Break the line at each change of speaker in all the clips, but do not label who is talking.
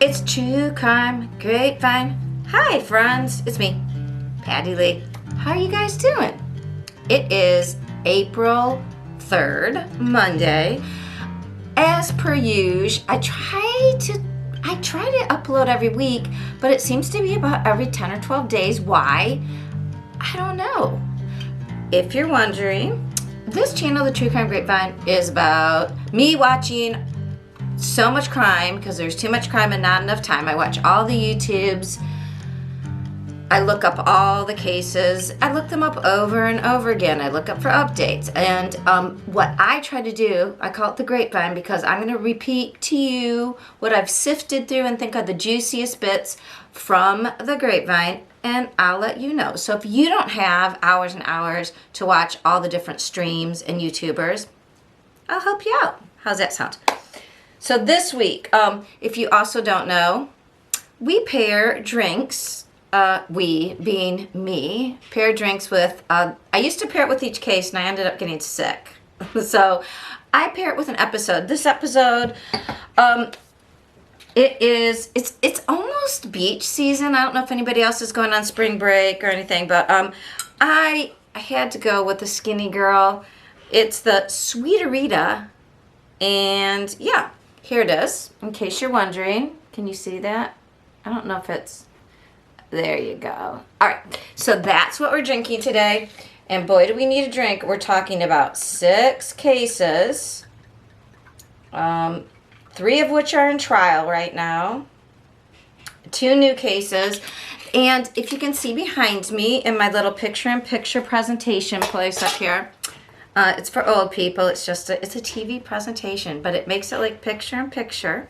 It's True Crime Grapevine. Hi, friends. It's me, Patty Lee. How are you guys doing? It is April 3rd, Monday. As per usual, I try to upload every week, but it seems to be about every 10 or 12 days. Why? I don't know. If you're wondering, this channel, the True Crime Grapevine, is about me watching so much crime because there's too much crime and not enough time. I watch all the YouTubes. I look up all the cases. I look them up over and over again. I look up for updates. And what I try to do, I call it the grapevine because I'm going to repeat to you what I've sifted through and think are the juiciest bits from the grapevine, and I'll let you know. So if you don't have hours and hours to watch all the different streams and YouTubers, I'll help you out. How's that sound? So this week, if you also don't know, we pair drinks, we being me, pair drinks with, I used to pair it with each case and I ended up getting sick. So I pair it with an episode. This episode, it's almost beach season. I don't know if anybody else is going on spring break or anything, but I had to go with the skinny girl. It's the Sweeterita, and yeah. Here it is, in case you're wondering. Can you see that? I don't know if it's... There you go. All right, so that's what we're drinking today. And boy, do we need a drink. We're talking about 6 cases, 3 of which are in trial right now, 2 new cases. And if you can see behind me in my little picture-in-picture presentation place up here, it's for old people. It's just it's a TV presentation, but it makes it like picture-in-picture.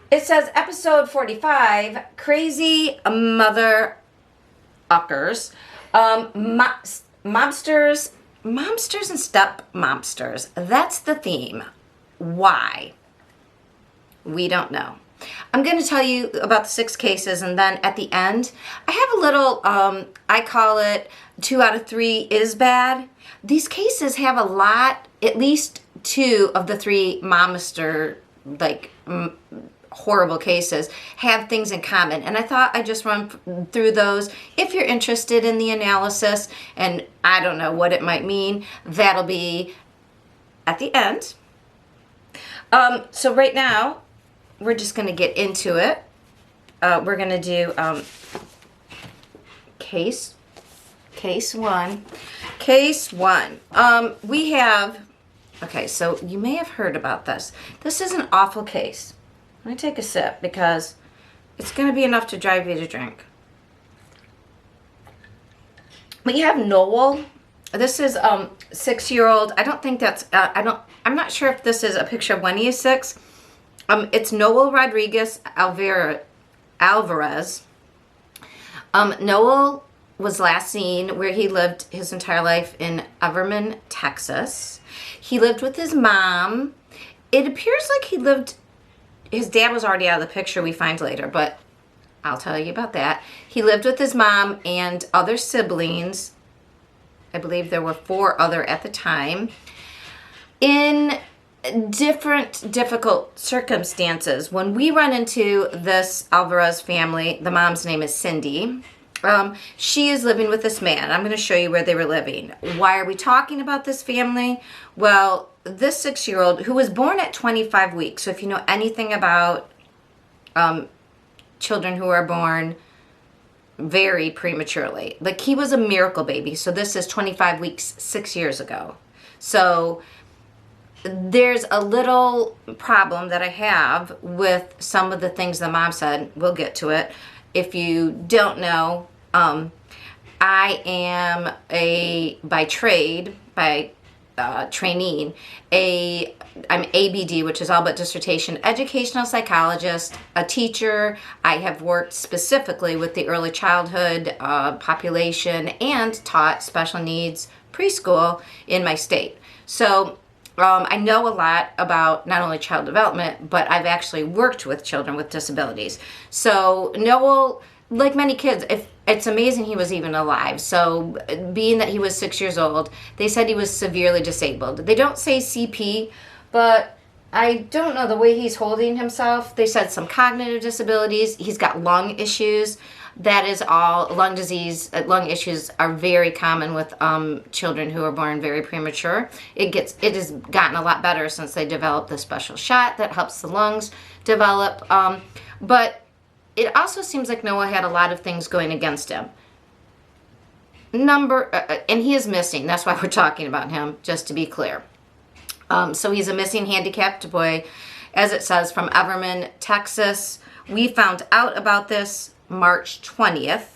It says episode 45, Crazy Mother Uckers, mobsters and step-mobsters. That's the theme. Why? We don't know. I'm going to tell you about the 6 cases, and then at the end, I have a little, I call it 2 out of 3 is bad. These cases have a lot, at least 2 of the 3 momister, horrible cases, have things in common. And I thought I'd just run through those. If you're interested in the analysis, and I don't know what it might mean, that'll be at the end. So right now, we're just going to get into it. We're going to do case 1. Case 1. We have, okay, so you may have heard about this. This is an awful case. Let me take a sip because it's going to be enough to drive you to drink. We have Noel. This is 6-year-old. I don't think that's, I'm not sure if this is a picture of when he is 6. It's Noel Rodreguez-Alverez. Noel was last seen where he lived his entire life in Everman, Texas. He lived with his mom. It appears like his dad was already out of the picture, we find later, but I'll tell you about that. He lived with his mom and other siblings. I believe there were 4 other at the time. In different difficult circumstances. When we run into this Alvarez family, the mom's name is Cindy. She is living with this man. I'm going to show you where they were living. Why are we talking about this family? Well, this 6-year-old who was born at 25 weeks. So if you know anything about children who are born very prematurely, like he was a miracle baby. So this is 25 weeks, 6 years ago. So there's a little problem that I have with some of the things the mom said. We'll get to it. If you don't know, I am by training, I'm ABD, which is all but dissertation, educational psychologist, a teacher. I have worked specifically with the early childhood population and taught special needs preschool in my state. So I know a lot about not only child development, but I've actually worked with children with disabilities. So Noel, like many kids, it's amazing he was even alive. So being that he was 6 years old, they said he was severely disabled. They don't say CP, but I don't know the way he's holding himself. They said some cognitive disabilities. He's got lung issues. That is all. Lung disease, lung issues are very common with children who are born very premature. It has gotten a lot better since they developed the special shot that helps the lungs develop. But it also seems like Noah had a lot of things going against him. And he is missing. That's why we're talking about him, just to be clear. So he's a missing handicapped boy, as it says, from Everman, Texas. We found out about this March 20th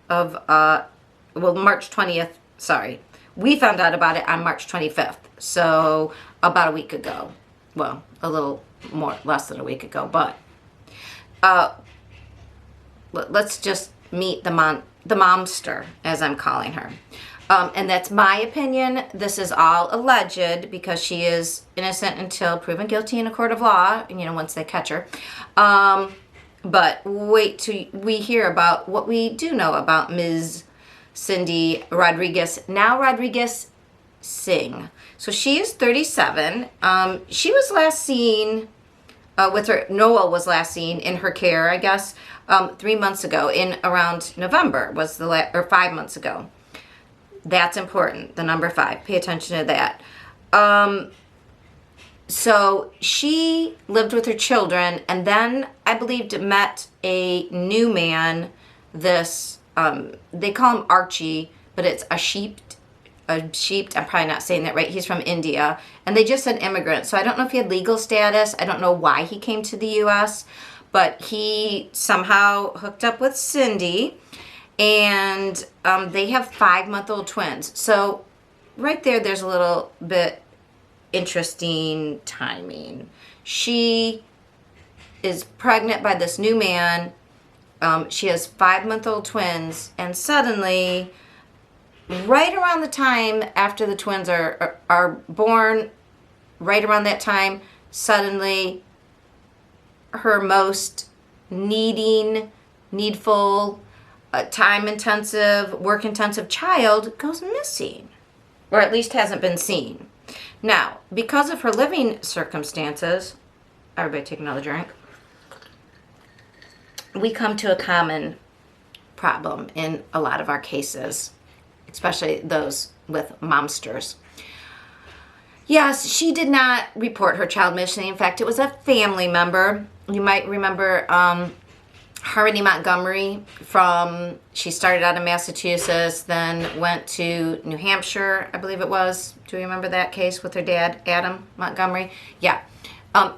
March 20th, sorry. We found out about it on March 25th, so about a week ago. Well, a little less than a week ago, but let's just meet the momster, as I'm calling her. And that's my opinion. This is all alleged because she is innocent until proven guilty in a court of law, once they catch her. But wait till we hear about what we do know about Ms. Cindy Rodriguez, now Rodriguez Singh. So she is 37. She was last seen Noel was last seen in her care, I guess, 3 months ago, in around November was or 5 months ago. That's important, the number 5. Pay attention to that. So she lived with her children, and then I believed met a new man. This they call him Archie, but it's a sheep. I'm probably not saying that right. He's from India, and they just said immigrant. So I don't know if he had legal status. I don't know why he came to the U.S., but he somehow hooked up with Cindy, and they have 5-month-old twins. So right there's a little bit interesting timing. She is pregnant by this new man. She has 5-month-old twins, and suddenly, right around the time after the twins are born, right around that time, suddenly her most needful, time-intensive, work-intensive child goes missing, or at least hasn't been seen. Now, because of her living circumstances, everybody take another drink, we come to a common problem in a lot of our cases, especially those with momsters. Yes, she did not report her child missing. In fact, it was a family member. You might remember Harmony Montgomery she started out in Massachusetts, then went to New Hampshire, I believe it was. Do you remember that case with her dad, Adam Montgomery? Yeah.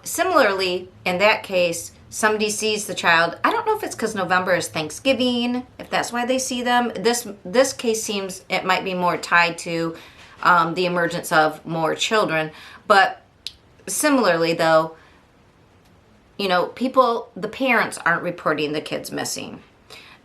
Similarly, in that case, somebody sees the child. I don't know if it's because November is Thanksgiving, if that's why they see them. This case seems it might be more tied to the emergence of more children. But similarly, though, the parents aren't reporting the kids missing.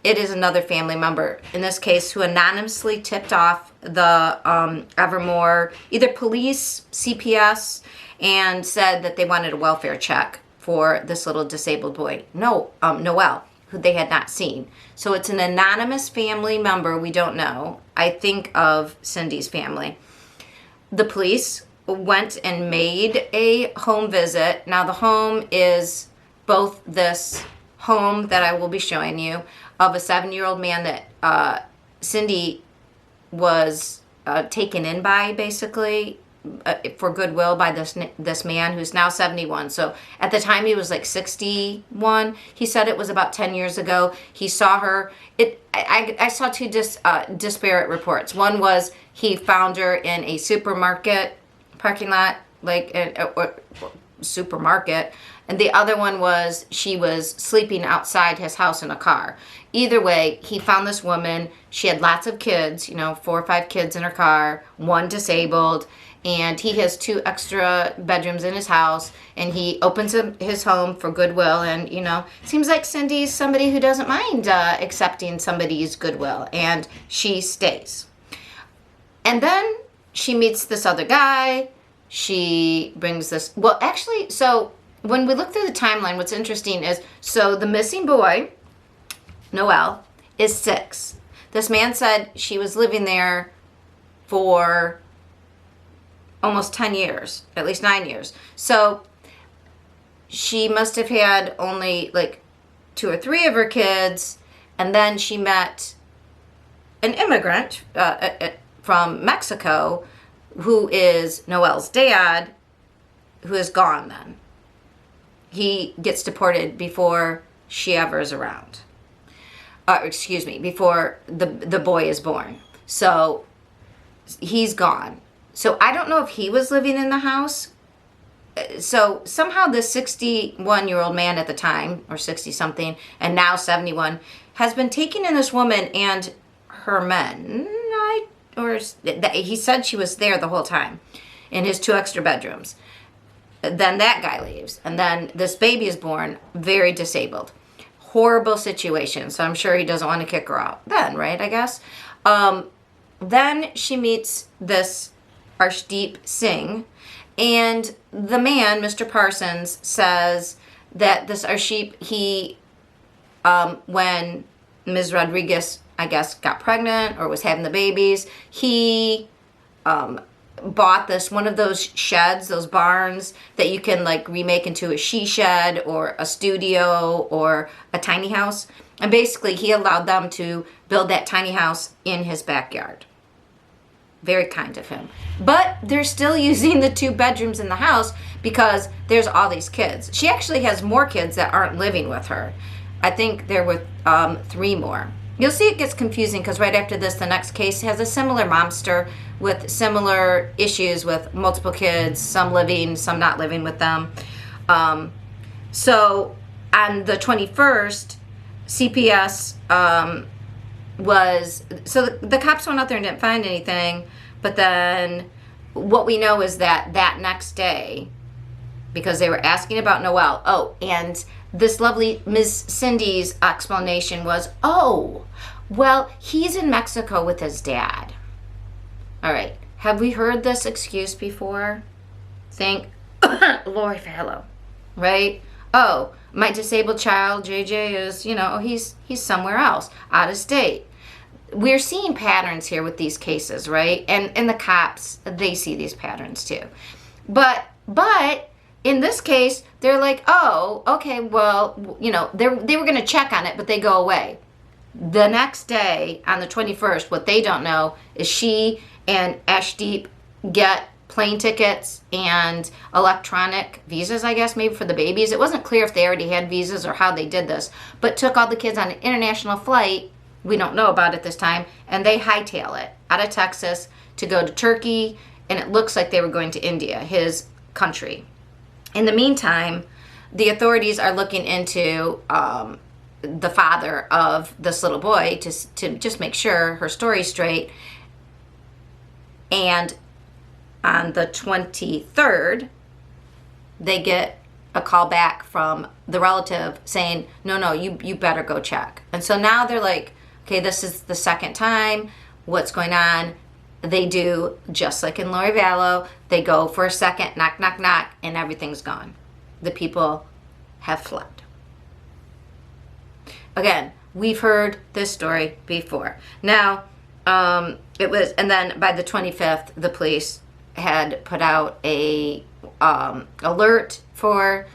It is another family member, in this case, who anonymously tipped off the Evermore, either police, CPS, and said that they wanted a welfare check for this little disabled boy, Noel, who they had not seen. So it's an anonymous family member we don't know. I think of Cindy's family. The police went and made a home visit. Now the home is both this home that I will be showing you of a 7-year-old man that Cindy was taken in by, basically, for goodwill by this man who's now 71. So at the time he was like 61. He said it was about 10 years ago. He saw her. I saw 2 disparate reports. One was he found her in a supermarket parking lot, like a supermarket, and the other one was she was sleeping outside his house in a car. Either way, he found this woman. She had lots of kids, 4 or 5 kids in her car, 1 disabled, and he has 2 extra bedrooms in his house, and he opens his home for goodwill, and seems like Cindy's somebody who doesn't mind accepting somebody's goodwill, and she stays. And then she meets this other guy. She brings this, so when we look through the timeline, what's interesting is, so the missing boy, Noel, is 6. This man said she was living there for almost 10 years, at least 9 years. So she must have had only like 2 or 3 of her kids, and then she met an immigrant from Mexico who is Noel's dad, who is gone then. He gets deported before she ever is around. Excuse me, before the boy is born. So he's gone. So I don't know if he was living in the house. So somehow this 61-year-old man at the time, or 60-something, and now 71, has been taking in this woman and her men. He said she was there the whole time in his 2 extra bedrooms. Then that guy leaves, and then this baby is born, very disabled. Horrible situation, so I'm sure he doesn't want to kick her out then, right, I guess? Then she meets this Arshdeep Singh, and the man, Mr. Parsons, says that this Arshdeep, when Ms. Rodriguez, I guess, got pregnant or was having the babies, he bought one of those sheds, those barns that you can like remake into a she shed or a studio or a tiny house. And basically he allowed them to build that tiny house in his backyard. Very kind of him. But they're still using the 2 bedrooms in the house because there's all these kids. She actually has more kids that aren't living with her. I think there were 3 more. You'll see it gets confusing because right after this, the next case has a similar momster with similar issues with multiple kids, some living, some not living with them. So on the 21st, CPS the cops went out there and didn't find anything, but then what we know is that next day, because they were asking about Noel, and this lovely Miss Cindy's explanation was, well, he's in Mexico with his dad. All right, have we heard this excuse before? Thank Lord Fallow, right? Oh, my disabled child, JJ, is, he's somewhere else, out of state. We're seeing patterns here with these cases, right? And the cops, they see these patterns too. But in this case, they're like, oh, okay, well, they were going to check on it, but they go away. The next day, on the 21st, what they don't know is she and Arshdeep get plane tickets and electronic visas, I guess, maybe for the babies. It wasn't clear if they already had visas or how they did this, but took all the kids on an international flight, we don't know about it this time, and they hightail it out of Texas to go to Turkey, and it looks like they were going to India, his country. In the meantime, the authorities are looking into the father of this little boy to just make sure her story's straight. And on the 23rd, they get a call back from the relative saying, no, you better go check. And so now they're like, okay, this is the second time. What's going on? They do, just like in Lori Vallow, they go for a second, knock, knock, knock, and everything's gone. The people have fled. Again, we've heard this story before. Now, and then by the 25th, the police had put out a alert for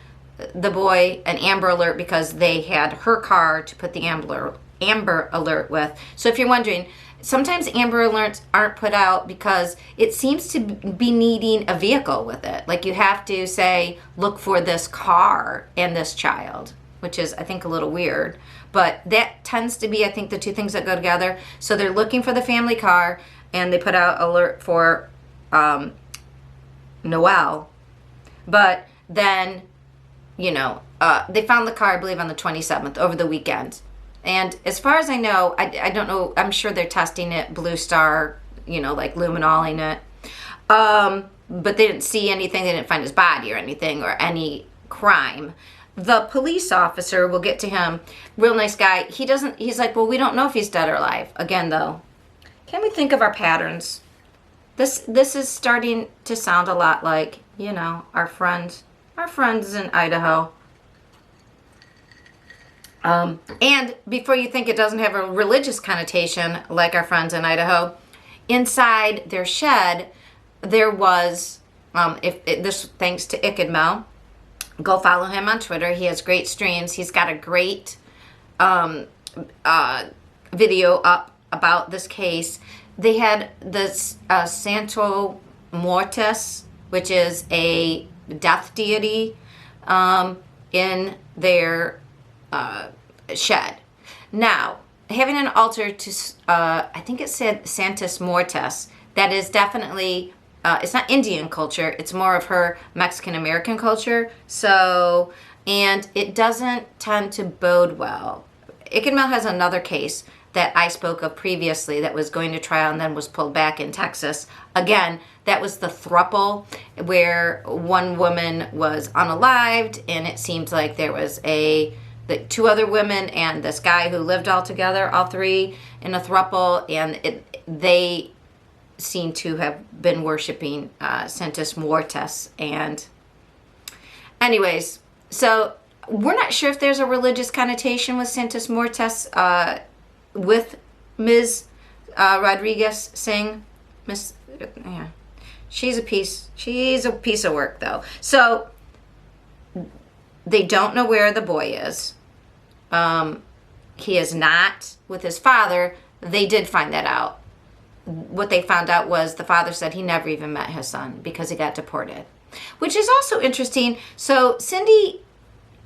the boy, an Amber Alert, because they had her car to put the Amber Alert with. So if you're wondering, sometimes Amber Alerts aren't put out because it seems to be needing a vehicle with it. Like you have to say, look for this car and this child, which is, I think, a little weird. But that tends to be, I think, the 2 things that go together. So they're looking for the family car, and they put out alert for Noel. But then, they found the car, I believe, on the 27th, over the weekend. And as far as I know, I don't know, I'm sure they're testing it, Blue Star, like luminoling it. But they didn't see anything, they didn't find his body or anything, or any crime. The police officer, we'll get to him, real nice guy, he's like, well, we don't know if he's dead or alive. Again, though, can we think of our patterns? This is starting to sound a lot like, our friends in Idaho. And before you think it doesn't have a religious connotation like our friends in Idaho, inside their shed, there was, this thanks to Ickadmel, Go follow him on Twitter. He has great streams. He's got a great video up about this case. They had this Santo Mortis, which is a death deity, in their shed. Now, having an altar to, I think it said Santos Mortis, that is definitely, it's not Indian culture, it's more of her Mexican-American culture. So, and it doesn't tend to bode well. Ikenmel has another case that I spoke of previously that was going to trial and then was pulled back in Texas. Again, that was the throuple where one woman was unalived, and it seems like there was the two other women and this guy who lived all together, all three in a throuple, and they seem to have been worshiping Santos Mortis. And anyways, so we're not sure if there's a religious connotation with Santos Mortis with Ms. Rodriguez Singh. Yeah, she's a piece of work though. So they don't know where the boy is. He is not with his father. They did find that out. What they found out was the father said he never even met his son because he got deported, which is also interesting. So Cindy,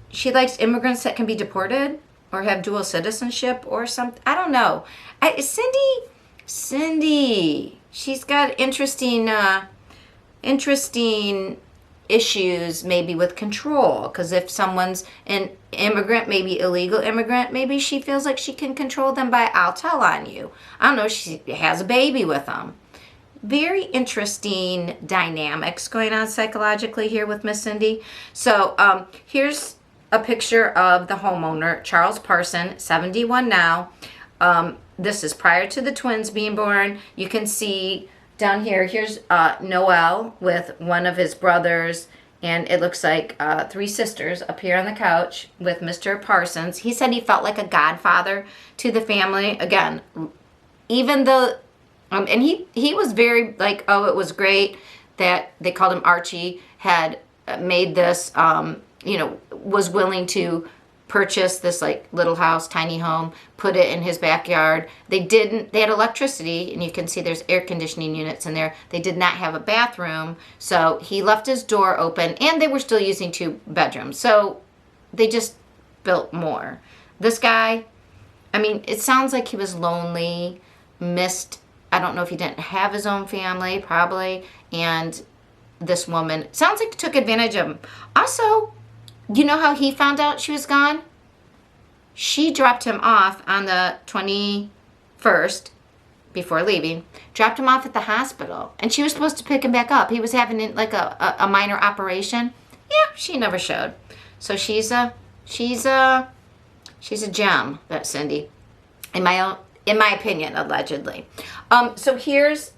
she likes immigrants that can be deported or have dual citizenship or something. I don't know. Cindy, she's got interesting issues maybe with control, because if someone's an immigrant, maybe illegal immigrant, maybe she feels like she can control them by I'll tell on you. I don't know, she has a baby with them. Very interesting dynamics going on psychologically here with Miss Cindy. So here's a picture of the homeowner, Charles Parson, 71 now. This is prior to the twins being born. You can see down here, here's Noel with one of his brothers, and it looks like three sisters up here on the couch with Mr. Parsons. He said he felt like a godfather to the family. Again, even though, and he was very like, oh, it was great that they called him Archie, had made this, was willing to purchase this like little house, tiny home, put it in his backyard. They had electricity, and you can see there's air conditioning units in there. They did not have a bathroom, so he left his door open, and they were still using 2 bedrooms. So they just built more. This guy, I mean, it sounds like he was lonely, missed, I don't know if he didn't have his own family, probably, and this woman, sounds like took advantage of him. Also, you know how he found out she was gone? She dropped him off on the 21st, before leaving, dropped him off at the hospital, and she was supposed to pick him back up. He was having like a minor operation. Yeah, she never showed. So she's a gem, that Cindy, in my opinion, allegedly. So here's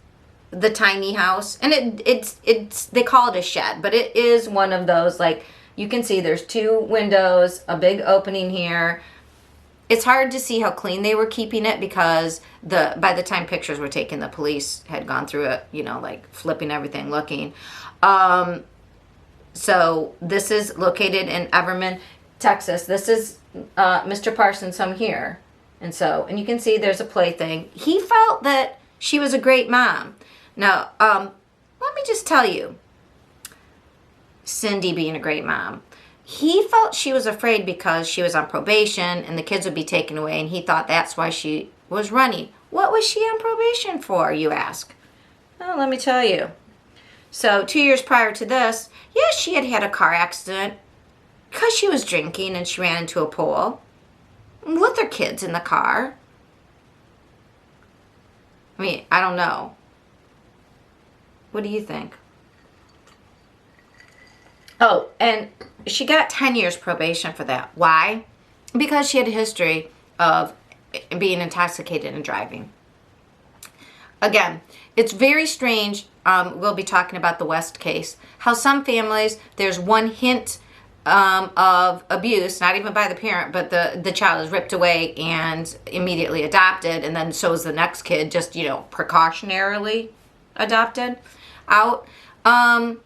the tiny house, and it's they call it a shed, but it is one of those, like, you can see there's 2 windows, a big opening here. It's hard to see how clean they were keeping it because by the time pictures were taken, the police had gone through it, like flipping everything, looking. So this is located in Everman, Texas. This is Mr. Parsons' home here. And you can see there's a plaything. He felt that she was a great mom. Now, let me just tell you, Cindy being a great mom, he felt she was afraid because she was on probation and the kids would be taken away, and he thought that's why she was running. What was she on probation for, you ask? Well, let me tell you. So 2 years prior to this, yes, she had had a car accident because she was drinking and she ran into a pole with her kids in the car. I mean, I don't know. What do you think? Oh, and she got 10 years probation for that. Why? Because she had a history of being intoxicated and driving. Again, it's very strange. We'll be talking about the West case. How some families, there's one hint of abuse, not even by the parent, but the child is ripped away and immediately adopted, and then so is the next kid, just, precautionarily adopted out. And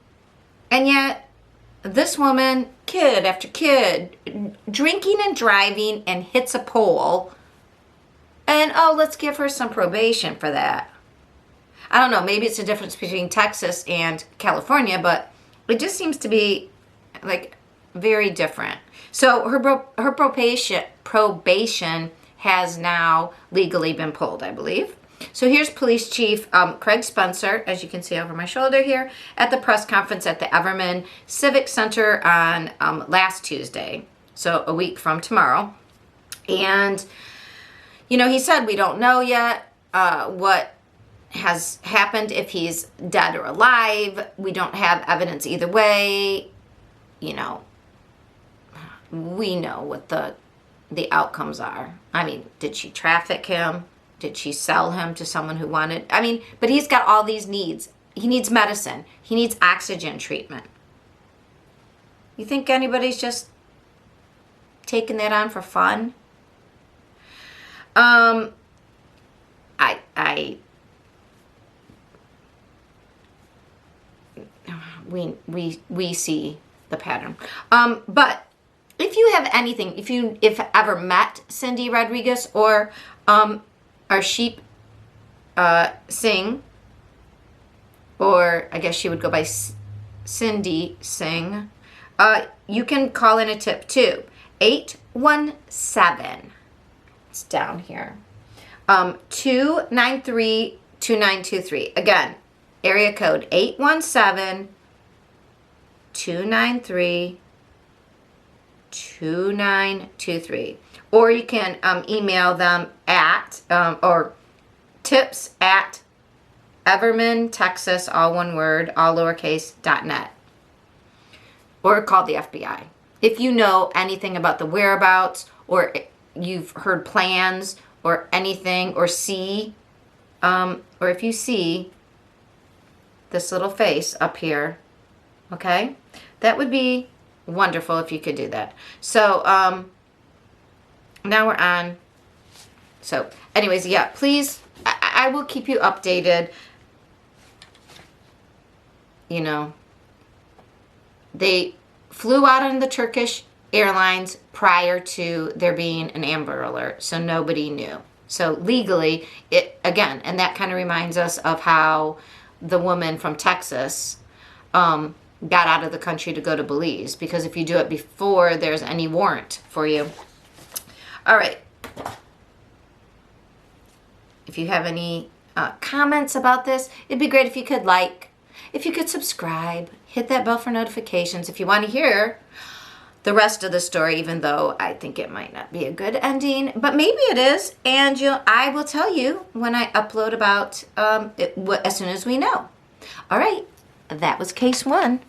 yet, this woman, kid after kid, drinking and driving and hits a pole. And, oh, let's give her some probation for that. I don't know, maybe it's a difference between Texas and California, but it just seems to be, like, very different. So her probation has now legally been pulled, I believe. So here's Police Chief Craig Spencer, as you can see over my shoulder here, at the press conference at the Everman Civic Center on last Tuesday, so a week from tomorrow. And, you know, he said we don't know yet what has happened, if he's dead or alive. We don't have evidence either way. You know, we know what the outcomes are. I mean, did she traffic him? Did she sell him to someone who wanted? I mean, but he's got all these needs. He needs medicine. He needs oxygen treatment. You think anybody's just taking that on for fun? We see the pattern. But if you have anything, if ever met Cindy Rodriguez or our sheep Singh, or I guess she would go by Cindy Singh, you can call in a tip too. 817. It's down here. 293-2923. Again, area code 817-293-2923. Or you can email them at, or tips at Everman, Texas, all one word, all lowercase, .net. Or call the FBI. If you know anything about the whereabouts, or you've heard plans, or anything, or see, or if you see this little face up here, okay? That would be wonderful if you could do that. So, now we're on. So, anyways, yeah, please, I will keep you updated. You know, they flew out on the Turkish Airlines prior to there being an Amber Alert, so nobody knew. So legally, it again, and that kind of reminds us of how the woman from Texas got out of the country to go to Belize, because if you do it before there's any warrant for you. All right. If you have any comments about this, it'd be great if you could like, if you could subscribe, hit that bell for notifications if you want to hear the rest of the story, even though I think it might not be a good ending, but maybe it is, and I will tell you when I upload about as soon as we know. All right, that was case 1.